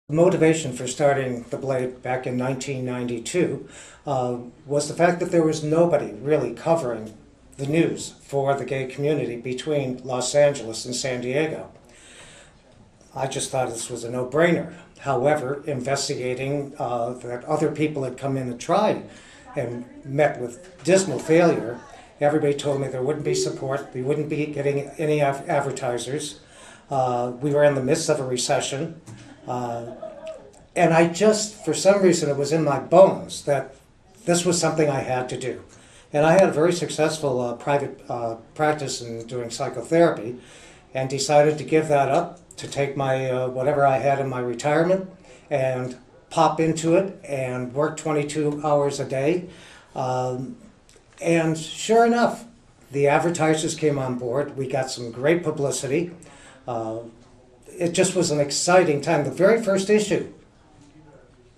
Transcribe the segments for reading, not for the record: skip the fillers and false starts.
The motivation for starting the Blade back in 1992 was the fact that there was nobody really covering the news for the gay community between Los Angeles and San Diego. I just thought this was a no-brainer. However, investigating that other people had come in and tried and met with dismal failure, everybody told me there wouldn't be support, we wouldn't be getting any advertisers. We were in the midst of a recession. And I just, for some reason, it was in my bones that this was something I had to do. And I had a very successful private practice in doing psychotherapy and decided to give that up, to take my whatever I had in my retirement and pop into it and work 22 hours a day. And sure enough, the advertisers came on board. We got some great publicity. It just was an exciting time. The very first issue,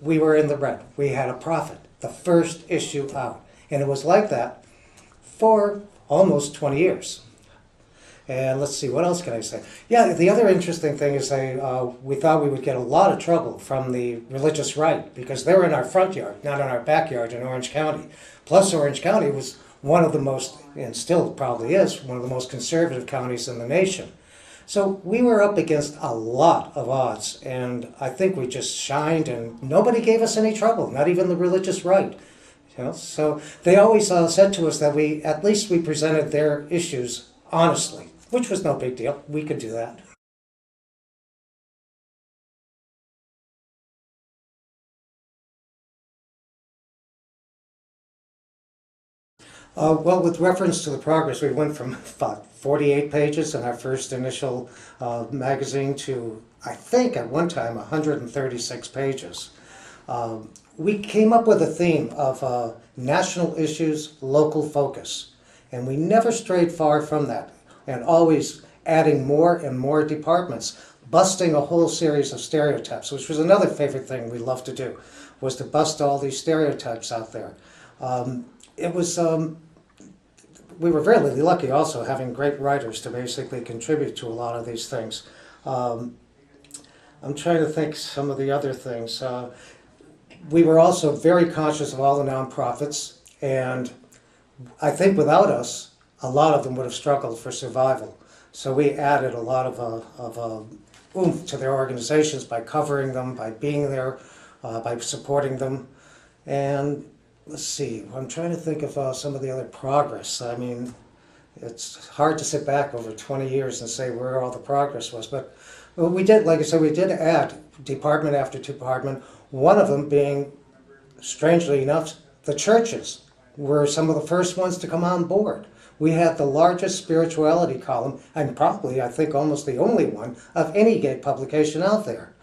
we were in the red. We had a profit, the first issue out. And it was like that for almost 20 years. And let's see, what else can I say? Yeah, the other interesting thing is we thought we would get a lot of trouble from the religious right because they were in our front yard, not in our backyard in Orange County. Plus, Orange County was one of the most, and still probably is, one of the most conservative counties in the nation. So we were up against a lot of odds, and I think we just shined, and nobody gave us any trouble, not even the religious right. So they always said to us that at least we presented their issues honestly, which was no big deal. We could do that. Well, with reference to the progress, we went from 48 pages in our first initial magazine to, I think, at one time, 136 pages. We came up with a theme of national issues, local focus, and we never strayed far from that, and always adding more and more departments, busting a whole series of stereotypes, which was another favorite thing we loved to do, was to bust all these stereotypes out there. It was we were really lucky also having great writers to basically contribute to a lot of these things. I'm trying to think some of the other things. We were also very conscious of all the nonprofits, and I think without us, a lot of them would have struggled for survival. So we added a lot of oomph to their organizations by covering them, by being there, by supporting them. And let's see, I'm trying to think of some of the other progress. I mean, it's hard to sit back over 20 years and say where all the progress was, but we did, like I said, we did add department after department, one of them being, strangely enough, the churches were some of the first ones to come on board. We had the largest spirituality column, and probably, I think, almost the only one of any gay publication out there.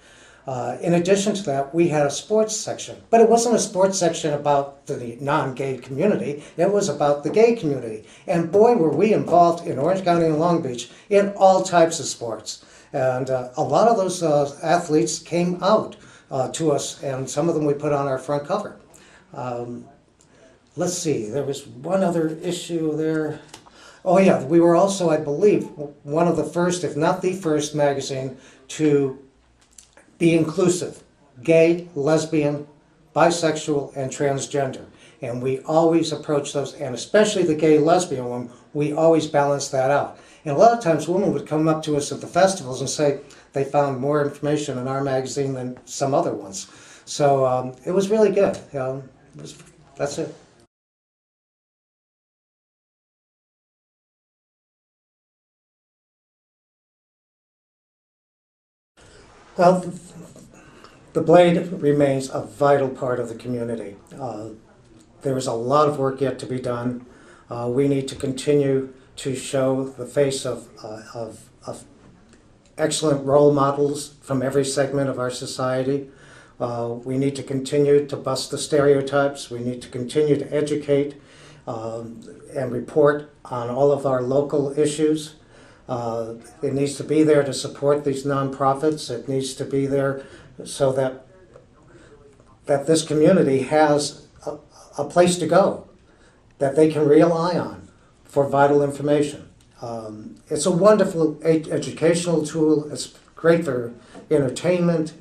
In addition to that, we had a sports section, but it wasn't a sports section about the non-gay community, it was about the gay community. And boy, were we involved in Orange County and Long Beach in all types of sports. And a lot of those athletes came out to us, and some of them we put on our front cover. Let's see, there was one other issue there. Oh yeah, we were also, I believe, one of the first, if not the first magazine to be inclusive, gay, lesbian, bisexual, and transgender. And we always approach those, and especially the gay lesbian one, we always balance that out. And a lot of times women would come up to us at the festivals and say they found more information in our magazine than some other ones. So it was really good. That's it. Well, the Blade remains a vital part of the community. There is a lot of work yet to be done. We need to continue to show the face of excellent role models from every segment of our society. We need to continue to bust the stereotypes. We need to continue to educate and report on all of our local issues. It needs to be there to support these nonprofits. It needs to be there so that this community has a place to go that they can rely on for vital information. It's a wonderful educational tool. It's great for entertainment.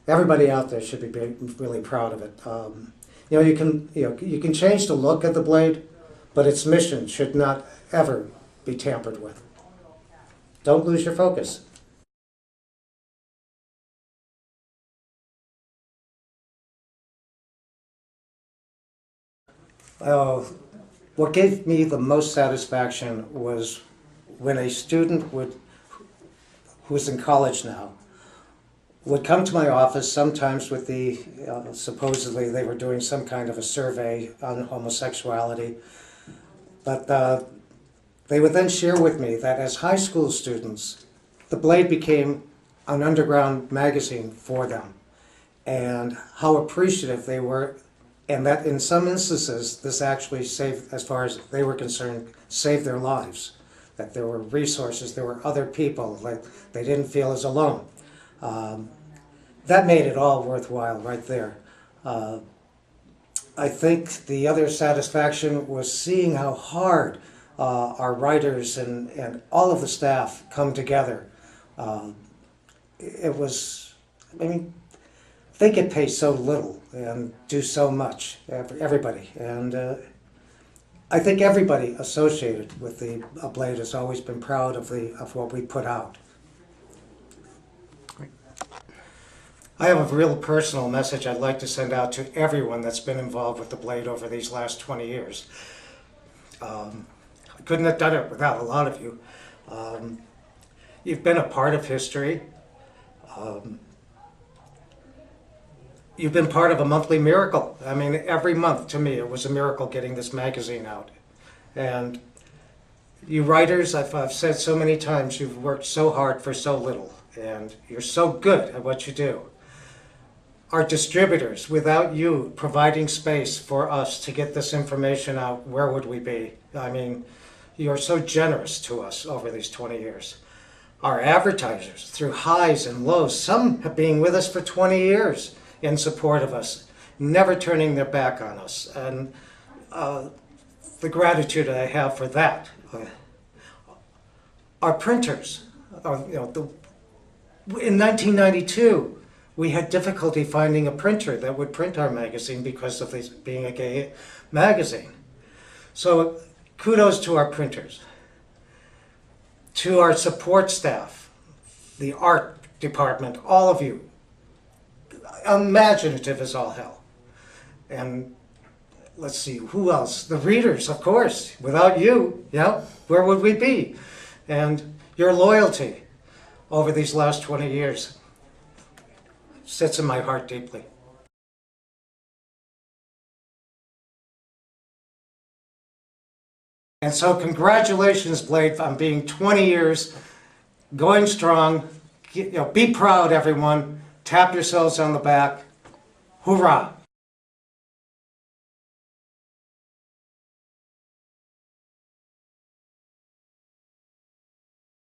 Everybody out there should be really proud of it. You can change the look of the blade, but its mission should not ever be tampered with. Don't lose your focus. What gave me the most satisfaction was when a student who's in college now would come to my office, sometimes with supposedly they were doing some kind of a survey on homosexuality, but they would then share with me that as high school students, the Blade became an underground magazine for them, and how appreciative they were, and that in some instances this actually saved, as far as they were concerned, saved their lives. That there were resources, there were other people, like they didn't feel as alone. That made it all worthwhile right there. I think the other satisfaction was seeing how hard our writers and all of the staff come together. It was, they get paid so little and do so much, everybody. And I think everybody associated with the Blade has always been proud of what we put out. I have a real personal message I'd like to send out to everyone that's been involved with the Blade over these last 20 years. I couldn't have done it without a lot of you. You've been a part of history. You've been part of a monthly miracle. Every month to me it was a miracle getting this magazine out. And you writers, I've said so many times, you've worked so hard for so little, and you're so good at what you do. Our distributors, without you providing space for us to get this information out, where would we be? You're so generous to us over these 20 years. Our advertisers, through highs and lows, some have been with us for 20 years in support of us, never turning their back on us. And the gratitude I have for that. Our printers, in 1992, we had difficulty finding a printer that would print our magazine because of this being a gay magazine. So kudos to our printers, to our support staff, the art department, all of you. Imaginative as all hell. And let's see, who else? The readers, of course. Without you, where would we be? And your loyalty over these last 20 years sits in my heart deeply. And so congratulations, Blade, on being 20 years, going strong. Be proud, everyone. Tap yourselves on the back. Hoorah!